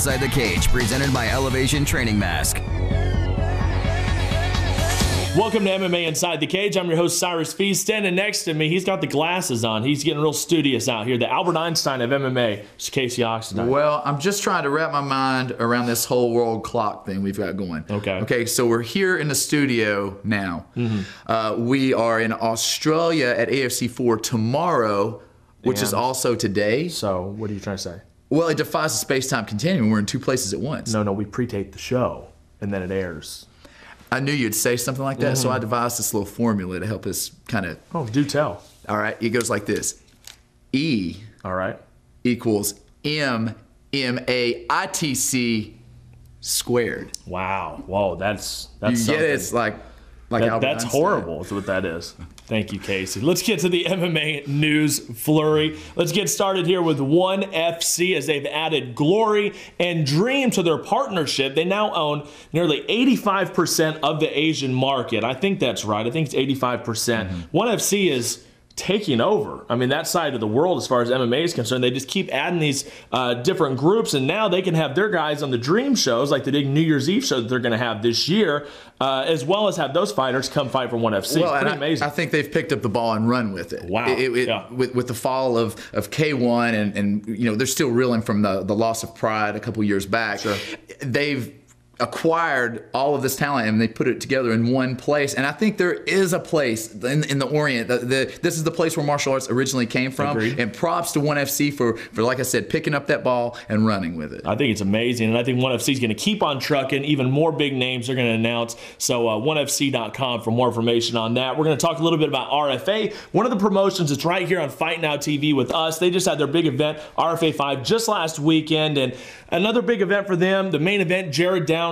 Inside the Cage, presented by Elevation Training Mask. Welcome to MMA Inside the Cage. I'm your host, Cyrus Feast. Standing next to me, he's got the glasses on. He's getting real studious out here. The Albert Einstein of MMA, Mr. Casey Oxendine. Well, I'm just trying to wrap my mind around this whole world clock thing we've got going. Okay, so we're here in the studio now. We are in Australia at AFC 4 tomorrow, which is also today. So, what are you trying to say? Well, it defies the space-time continuum. We're in two places at once. No, we pre-tape the show, and then it airs. I knew you'd say something like that, so I devised this little formula to help us kind of... Oh, do tell. All right, it goes like this. E equals M-M-A-I-T-C squared. Wow. Whoa, that's you something. get it? It's like Albert that's Einstein. horrible is what that is. Thank you, Casey. Let's get to the MMA news flurry. Let's get started here with ONE FC as they've added Glory and Dream to their partnership. They now own nearly 85% of the Asian market. I think that's right. I think it's 85%. ONE FC is taking over. I mean, that side of the world as far as MMA is concerned. They just keep adding these different groups, and now they can have their guys on the Dream shows, like the big New Year's Eve show that they're going to have this year, as well as have those fighters come fight for ONE FC. Well, Pretty amazing. I think they've picked up the ball and run with it. Wow. With the fall of K1 and you know, they're still reeling from the loss of Pride a couple years back. Sure. They've acquired all of this talent and they put it together in one place, and I think there is a place in the Orient. This is the place where martial arts originally came from. Agreed. And props to ONE FC for like I said, picking up that ball and running with it. I think it's amazing, and I think ONE FC is going to keep on trucking. Even more big names they're going to announce. So ONEFC.com for more information on that. We're going to talk a little bit about RFA, one of the promotions that's right here on Fight Now TV with us. They just had their big event, RFA 5, just last weekend, and another big event for them, the main event, Jared Downing,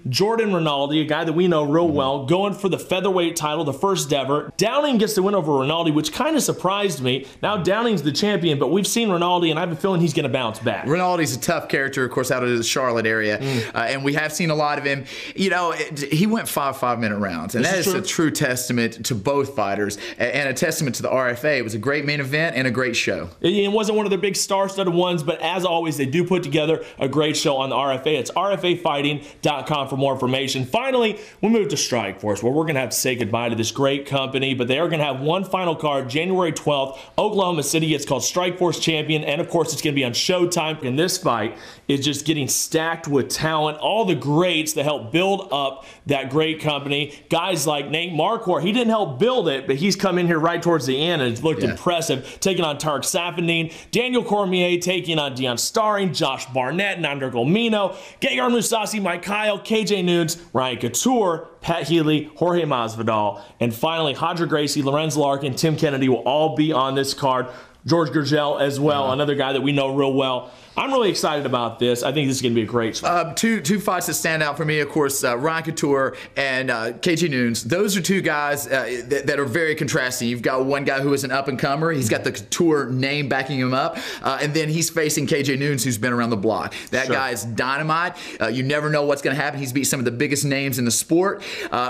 Jordan Rinaldi, a guy that we know real well, going for the featherweight title, the first ever. Downing gets the win over Rinaldi, which kind of surprised me. Now Downing's the champion, but we've seen Rinaldi, and I have a feeling he's going to bounce back. Rinaldi's a tough character, of course, out of the Charlotte area, and we have seen a lot of him. You know, he went 5 5-minute rounds, and that is a true testament to both fighters and a testament to the RFA. It was a great main event and a great show. It wasn't one of their big star-studded ones, but as always, they do put together a great show on the RFA. It's RFAfighting.com for more information. Finally, we move to Strikeforce, where we're going to have to say goodbye to this great company, but they are going to have one final card, January 12th, Oklahoma City. It's called Strikeforce Champion, and of course, it's going to be on Showtime. And this fight is just getting stacked with talent, all the greats that help build up that great company. Guys like Nate Marquardt, he didn't help build it, but he's come in here right towards the end, and it's looked impressive, taking on Tarek Saffiedine, Daniel Cormier taking on Dion Starring, Josh Barnett, Nander Golmino, Gegard Mousasi, Mike Kyle, KJ Nunes, Ryan Couture, Pat Healy, Jorge Masvidal, and finally Hodger Gracie, Lorenz Larkin, Tim Kennedy will all be on this card. George Gurgel as well, another guy that we know real well. I'm really excited about this. I think this is going to be a great fight. Two fights that stand out for me, of course, Ryan Couture and KJ Nunes. Those are two guys that are very contrasting. You've got one guy who is an up-and-comer. He's got the Couture name backing him up. And then he's facing KJ Nunes, who's been around the block. That guy is dynamite. You never know what's going to happen. He's beat some of the biggest names in the sport.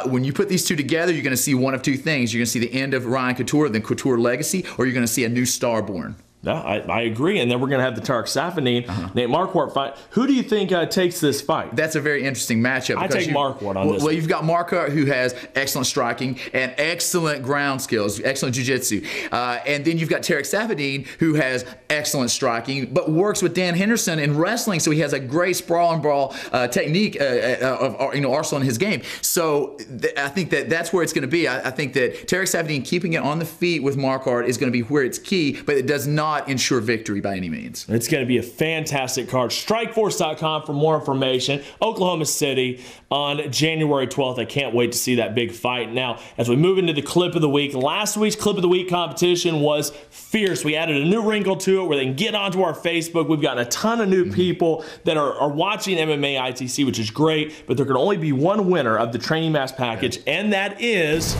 When you put these two together, you're going to see one of two things. You're going to see the end of Ryan Couture, then Couture legacy, or you're going to see a new star born. No, I agree. And then we're going to have the Tarek Saffiedine, Nate Marquardt fight. Who do you think takes this fight? That's a very interesting matchup. I take Marquardt on this. Well, you've got Marquardt, who has excellent striking and excellent ground skills, excellent jiu-jitsu. And then you've got Tarek Saffiedine, who has excellent striking, but works with Dan Henderson in wrestling, so he has a great sprawl and brawl technique of arsenal in his game. So I think that's where it's going to be. I think that Tarek Saffiedine keeping it on the feet with Marquardt is going to be where it's key, but it does not ensure victory by any means. It's going to be a fantastic card. Strikeforce.com for more information. Oklahoma City on January 12th. I can't wait to see that big fight. Now, as we move into the clip of the week, last week's clip of the week competition was fierce. We added a new wrinkle to it where they can get onto our Facebook. We've gotten a ton of new people that are watching MMA ITC, which is great, but there can only be one winner of the Training Mask package, and that is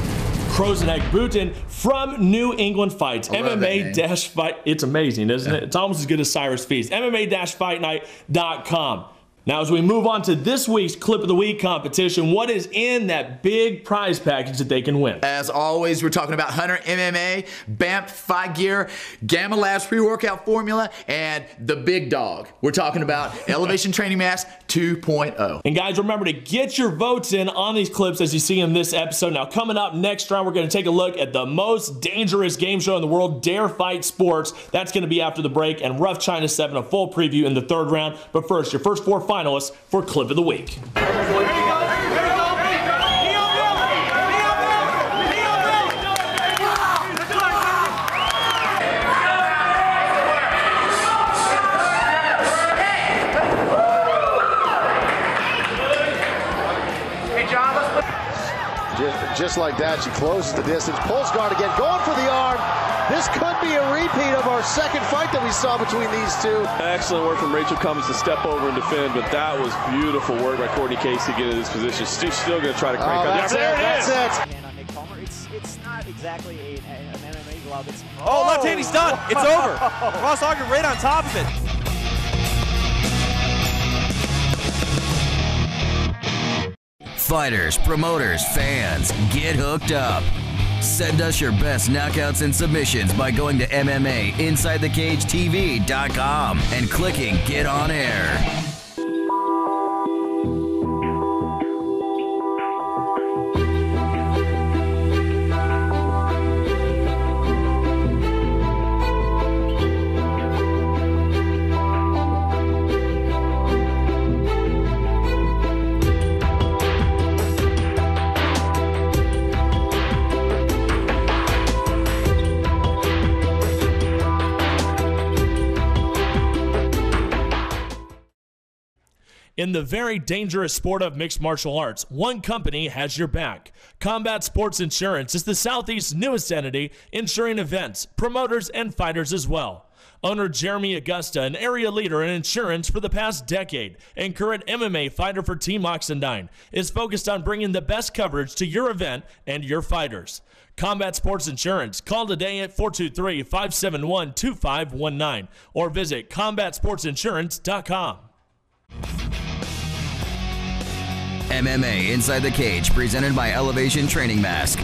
Krozanek Butin from New England Fights. MMA-Fight. It's amazing, isn't it? It's almost as good as Cyrus Feast. MMA-FightNight.com. Now, as we move on to this week's Clip of the Week competition, what is in that big prize package that they can win? As always, we're talking about Hunter MMA, BAMP Fight Gear, Gamma Labs pre-workout formula, and the big dog. We're talking about Elevation Training Mask 2.0. And guys, remember to get your votes in on these clips as you see in this episode. Now, coming up next round, we're going to take a look at the most dangerous game show in the world, Dare Fight Sports. That's going to be after the break, and Rough China 7, a full preview in the third round. But first, your first four finalists for Clip of the Week. Just like that, she closes the distance, pulls guard again, going for the arm. This could be a repeat of our second fight that we saw between these two. Excellent work from Rachel Cummins to step over and defend, but that was beautiful work by Courtney Casey to get in this position. She's still going to try to crank up. That's it. And on Nick Palmer, it's not exactly an MMA glove. It's left hand, he's done. It's over. Ross Auger right on top of it. Fighters, promoters, fans, get hooked up. Send us your best knockouts and submissions by going to MMAInsideTheCageTV.com and clicking Get On Air. In the very dangerous sport of mixed martial arts, one company has your back. Combat Sports Insurance is the Southeast's newest entity, insuring events, promoters, and fighters as well. Owner Jeremy Augusta, an area leader in insurance for the past decade and current MMA fighter for Team Oxendine, is focused on bringing the best coverage to your event and your fighters. Combat Sports Insurance. Call today at 423-571-2519 or visit combatsportsinsurance.com. MMA Inside the Cage, presented by Elevation Training Mask.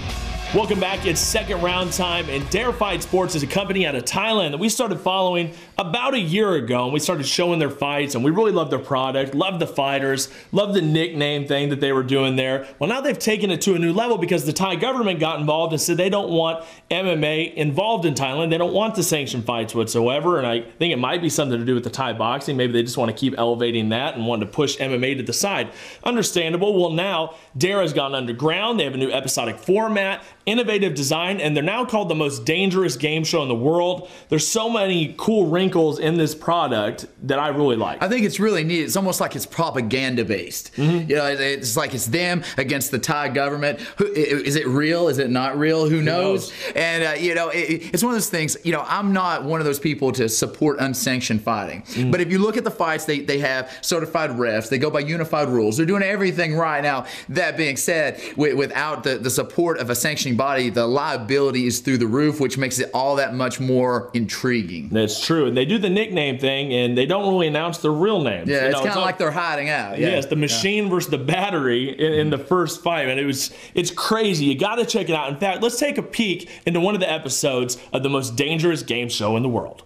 Welcome back. It's second round time, and Dare Fight Sports is a company out of Thailand that we started following about a year ago, and we started showing their fights, and we really love their product, love the fighters, love the nickname thing that they were doing there. Well, now they've taken it to a new level because the Thai government got involved and said they don't want MMA involved in Thailand. They don't want the sanctioned fights whatsoever, and I think it might be something to do with the Thai boxing. Maybe they just want to keep elevating that and want to push MMA to the side. Understandable. Well, now Dare has gone underground. They have a new episodic format, innovative design, and they're now called the most dangerous game show in the world. There's so many cool wrinkles in this product that I really like. I think it's really neat. It's almost like it's propaganda based. You know, it's like it's them against the Thai government. Is it real? Is it not real? Who knows? And you know, it's one of those things. You know, I'm not one of those people to support unsanctioned fighting. But if you look at the fights, they have certified refs. They go by unified rules. They're doing everything right. Now, that being said, without the support of a sanctioning body, the liability is through the roof, which makes it all that much more intriguing. That's true. And they do the nickname thing, and they don't really announce their real names. Yeah, it's kind of like they're hiding out. Yes, the machine versus the battery in the first fight, and it's crazy. You got to check it out. In fact, let's take a peek into one of the episodes of the most dangerous game show in the world.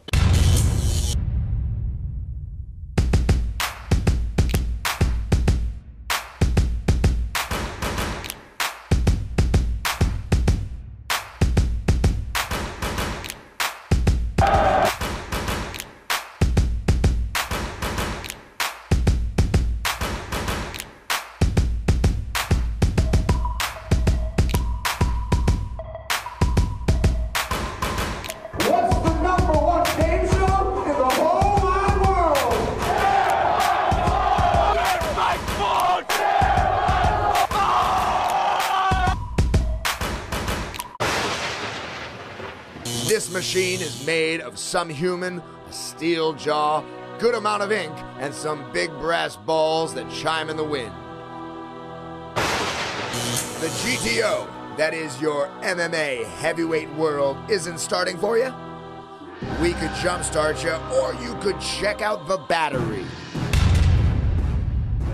This machine is made of some human, a steel jaw, good amount of ink, and some big brass balls that chime in the wind. The GTO, that is your MMA heavyweight world, isn't starting for you? We could jumpstart you, or you could check out the battery.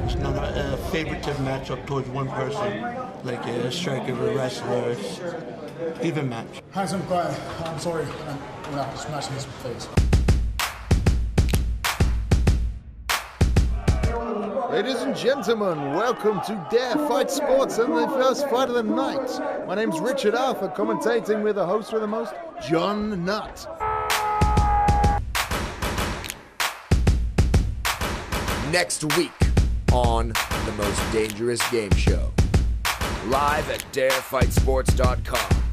It's not a favoritive matchup towards one person, like a striker, a wrestler. It's even match. Hands up, quiet. I'm sorry. I'm not smashing his face. Ladies and gentlemen, welcome to Dare Fight Sports and the first fight of the night. My name's Richard Arthur, commentating with the host with the most, John Nutt. Next week on The Most Dangerous Game Show, live at darefightsports.com.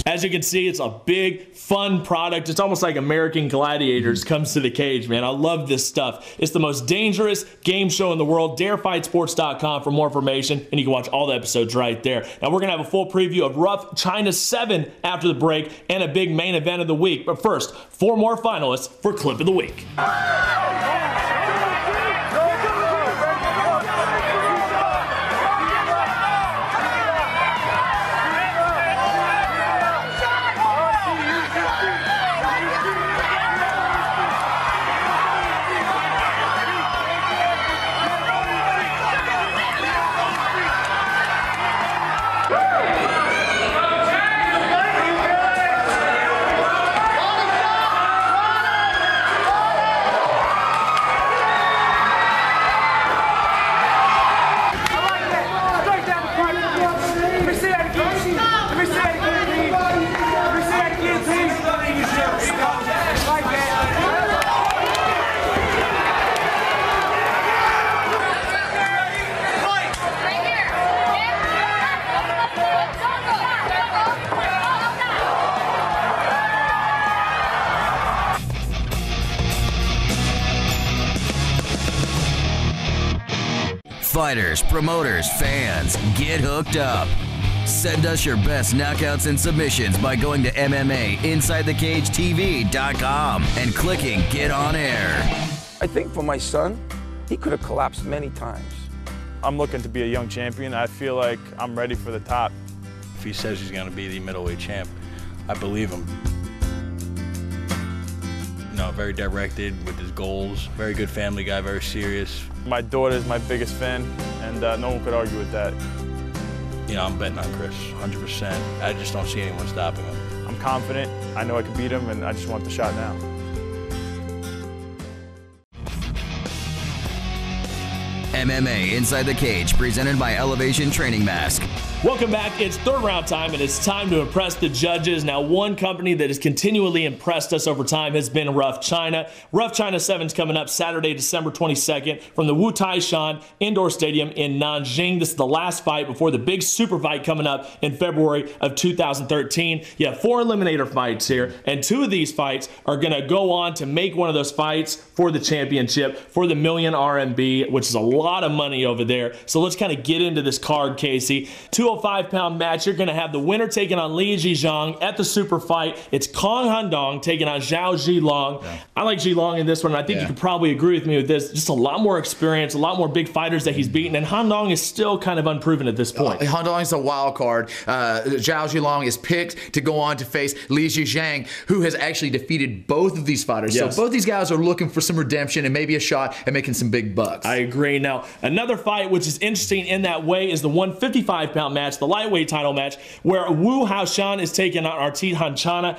As you can see, it's a big, fun product. It's almost like American Gladiators comes to the cage, man. I love this stuff. It's the most dangerous game show in the world. Darefightsports.com for more information, and you can watch all the episodes right there. Now, we're going to have a full preview of Rough China 7 after the break and a big main event of the week. But first, 4 more finalists for Clip of the Week. Fighters, promoters, fans, get hooked up. Send us your best knockouts and submissions by going to MMAInsideTheCageTV.com and clicking Get On Air. I think for my son, he could have collapsed many times. I'm looking to be a young champion. I feel like I'm ready for the top. If he says he's going to be the middleweight champ, I believe him. You know, very directed with his goals, very good family guy, very serious. My daughter's my biggest fan, and no one could argue with that. You know, I'm betting on Chris, 100%. I just don't see anyone stopping him. I'm confident. I know I can beat him, and I just want the shot now. MMA Inside the Cage, presented by Elevation Training Mask. Welcome back. It's third round time, and it's time to impress the judges. Now, one company that has continually impressed us over time has been Rough China. Rough China 7 is coming up Saturday, December 22nd from the Wu Taishan Indoor Stadium in Nanjing. This is the last fight before the big super fight coming up in February of 2013. You have 4 eliminator fights here, and 2 of these fights are going to go on to make one of those fights for the championship, for the million RMB, which is a lot of money over there. So let's kind of get into this card, Casey. 205-pound match. You're going to have the winner taking on Li Zhizhang at the super fight. It's Kong Handong taking on Zhao Zhilong. Yeah. I like Zhilong in this one. I think you could probably agree with me with this. Just a lot more experience, a lot more big fighters that he's beaten, and Handong is still kind of unproven at this point. Handong is a wild card. Zhao Zhilong is picked to go on to face Li Zhizhang, who has actually defeated both of these fighters. Yes. So both these guys are looking for some redemption and maybe a shot at making some big bucks. I agree. Now, another fight which is interesting in that way is the 155-pound match, the lightweight title match, where Wu Haoshan is taking on Artit Hanchana,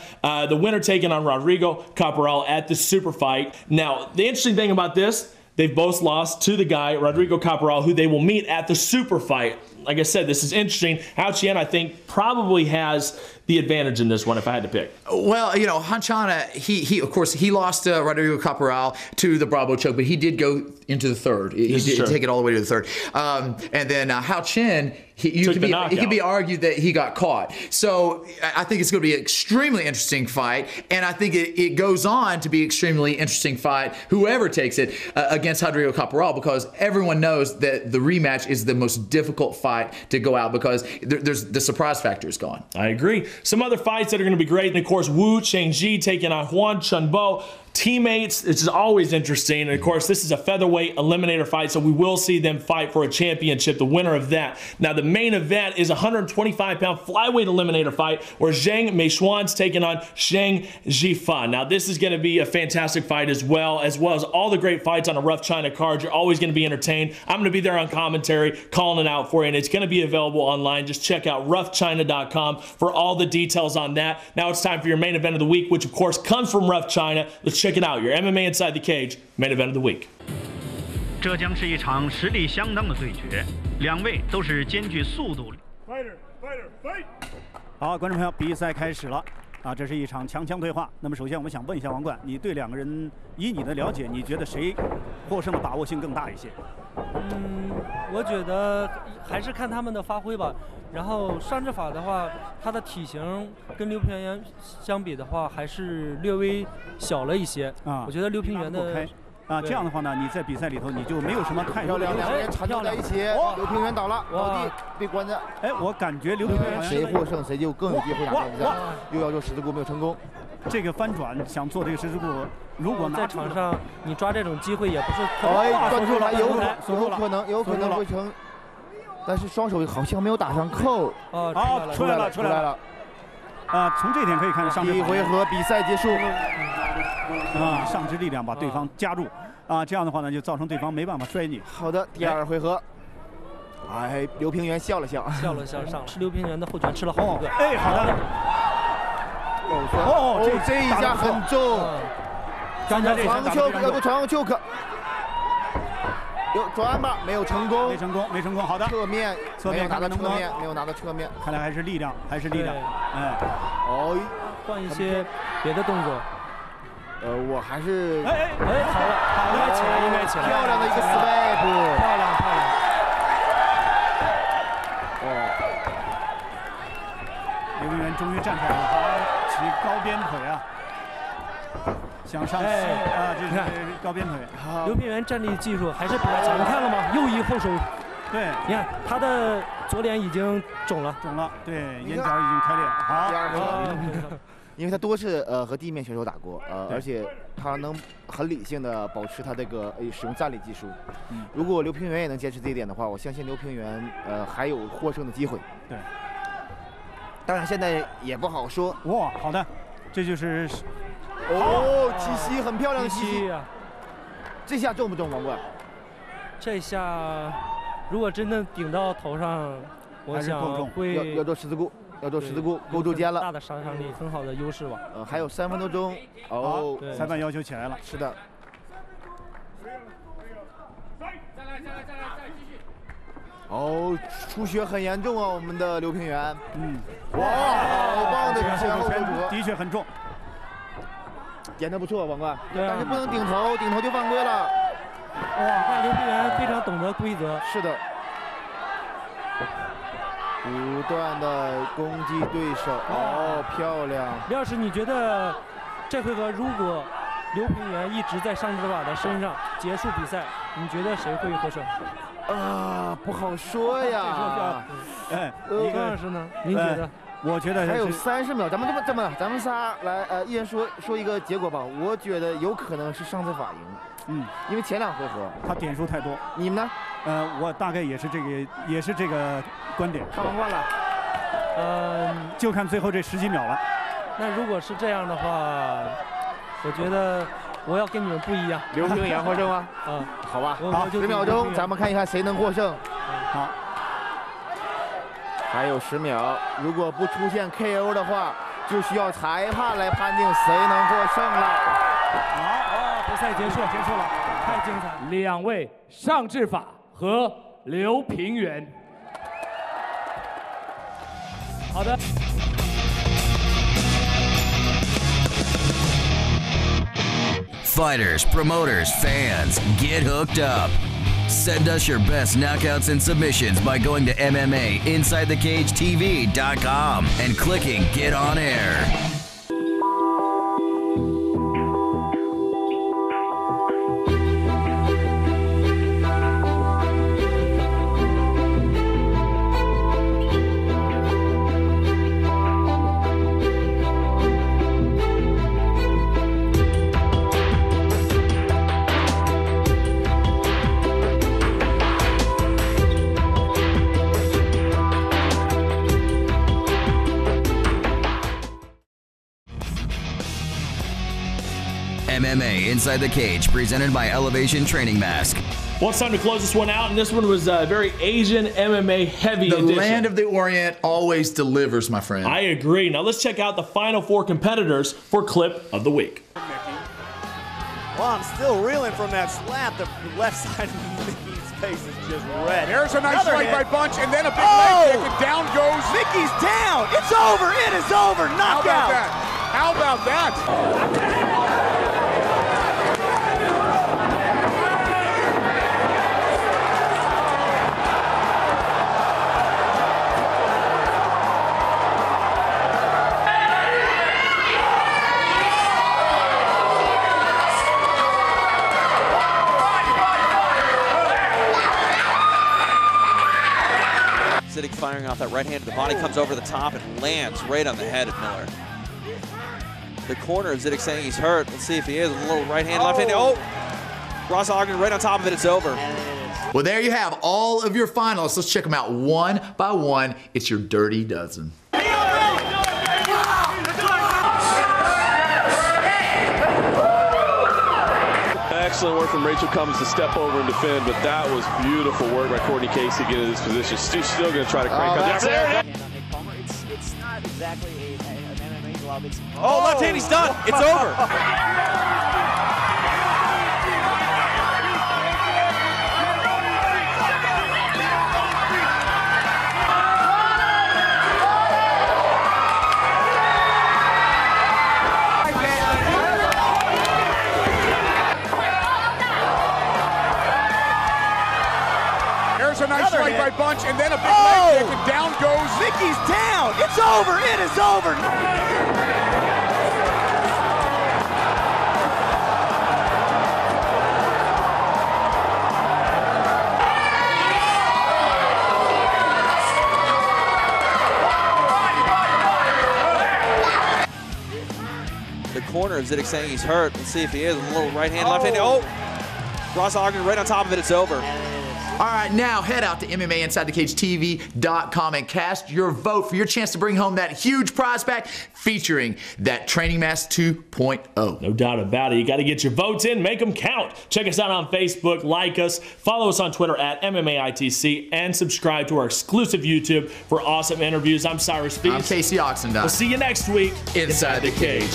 the winner taking on Rodrigo Caporal at the super fight. Now, the interesting thing about this, they've both lost to the guy, Rodrigo Caporal, who they will meet at the super fight. Like I said, this is interesting. Hao Qian, I think, probably has the advantage in this one if I had to pick. Well, you know, Hanchana, he of course, he lost Rodrigo Caporal to the Bravo choke, but he did go into the third. He did take it all the way to the third. And then Hao Qian, it could be argued that he got caught. So I think it's going to be an extremely interesting fight, and I think it goes on to be an extremely interesting fight, whoever takes it, against Rodrigo Caporal, because everyone knows that the rematch is the most difficult fight to go out because there's the surprise factor is gone. I agree. Some other fights that are going to be great, and of course, Wu Chengji taking on Huan Chunbo. teammates. This is always interesting. And of course, this is a featherweight eliminator fight, so we will see them fight for a championship, the winner of that. Now, the main event is a 125-pound flyweight eliminator fight where Zhang Meishuan's taking on Zhang Jifan. Now, this is going to be a fantastic fight as well as all the great fights on a Rough China card. You're always going to be entertained. I'm going to be there on commentary, calling it out for you, and it's going to be available online. Just check out roughchina.com for all the details on that. Now it's time for your main event of the week, which of course comes from Rough China. Let's check it out. Your MMA Inside the Cage main event of the week. 这将是一场实力相当的对决，两位都是兼具速度。好，观众朋友，比赛开始了。这是一场强强对话。那么首先我们想问一下王冠，你对两个人，以你的了解，你觉得谁获胜的把握性更大一些？我觉得还是看他们的发挥吧。然后尚志法的话，他的体型跟刘平原相比的话，还是略微小了一些。我觉得刘平原的。这样的话呢，你在比赛里头你就没有什么太多的。两个人缠斗在一起，刘平原倒了，倒地被关着。我感觉刘平原谁获胜谁就更有机会拿到比赛。又要做十字固没有成功，这个翻转想做这个十字固，如果在场上你抓这种机会也不是特别。断住了，有可能会成，但是双手好像没有打上扣。出来了。从这一点可以看，上第一回合比赛结束。上肢力量把对方夹住，这样的话呢，就造成对方没办法摔你。好的，第二回合，刘平原笑了笑，上了。吃刘平原的后拳吃了好几个。好的。这一下很重。刚才这长袖要做长袖可。有转吧，没有成功，没成功。好的，侧面没有拿到侧面，看来还是力量。换一些别的动作。我还是好了，应该起来，漂亮的一个 step， 漂亮。刘平原终于站起来了，起高鞭腿想上去这是高鞭腿。刘平原站立技术还是比较强，你看了吗？右移后手。对，你看他的左脸已经肿了，对，眼角已经开裂。好，第二回合。因为他多次和地面选手打过，而且他能很理性的保持他这个使用站立技术。如果刘平原也能坚持这一点的话，我相信刘平原还有获胜的机会。对，当然现在也不好说。哇，好的，这就是起膝很漂亮的起膝啊！这下重不重，王冠？这下如果真的顶到头上，我想会要做十字固。要做十字固，勾住肩了，大的杀伤力，很好的优势吧。还有3分多钟。裁判要求起来了。是的。出血很严重啊，我们的刘平原。哇，好棒的前后折，的确很重。点的不错，王冠。但是不能顶头就犯规了。哇，看刘平原非常懂得规则。是的。不断的攻击对手，漂亮！李老师，你觉得这回合如果刘平原一直在尚志法的身上结束比赛，你觉得谁会获胜？不好说呀。李老师呢？您觉得？我觉得还有30秒，咱们仨来一人说一个结果吧。我觉得有可能是尚志法赢。因为前2回合他点数太多。你们呢？我大概也是这个观点。看王冠了。就看最后这10几秒了。那如果是这样的话，我觉得我要跟你们不一样。刘平原获胜吗？好吧。好，10秒钟，咱们看一看谁能获胜。好。还有10秒，如果不出现 KO 的话，就需要裁判来判定谁能获胜了。比赛结束了，太精彩了！两位尚志法和刘平原。好的。Fighters, promoters, fans, get hooked up. Send us your best knockouts and submissions by going to MMAInsideTheCageTV.com and clicking Get On Air. MMA Inside the Cage, presented by Elevation Training Mask. Well, it's time to close this one out, and this one was a very Asian MMA heavy edition. The land of the Orient always delivers, my friend. I agree. Now let's check out the final 4 competitors for Clip of the Week. Well, I'm still reeling from that slap. The left side of Mickey's face is just red. There's a nice right by Bunch, and then a big leg kick, and down goes. Mickey's down. It's over. It is over. Knockout. How about that? Zidek firing off that right hand, the body comes over the top and lands right on the head of Miller. The corner of Zidek saying he's hurt. Let's see if he is. A little right hand, left hand. Oh! Ross Ogden right on top of it. It's over. Well, there you have all of your finalists. Let's check them out one by one. It's your Dirty Dozen. Excellent work from Rachel Cummins to step over and defend, but that was beautiful work by Courtney Casey to get in this position. She's still going to try to crank up. It's not exactly an MMA glove. It's left hand, he's done. It's over. There's a nice right by Bunch, and then a big leg kick, and down goes. Mickey's down. It's over. It is over. The corner of Zidek saying he's hurt. Let's see if he is. A little right hand, left hand. Oh! Ross Ogden right on top of it. It's over. All right, now head out to MMAInsideTheCageTV.com and cast your vote for your chance to bring home that huge prize pack featuring that Training Mask 2.0. No doubt about it. You got to get your votes in, make them count. Check us out on Facebook, like us, follow us on Twitter at MMAITC, and subscribe to our exclusive YouTube for awesome interviews. I'm Cyrus Feast. I'm Casey Oxendine. We'll see you next week Inside the Cage.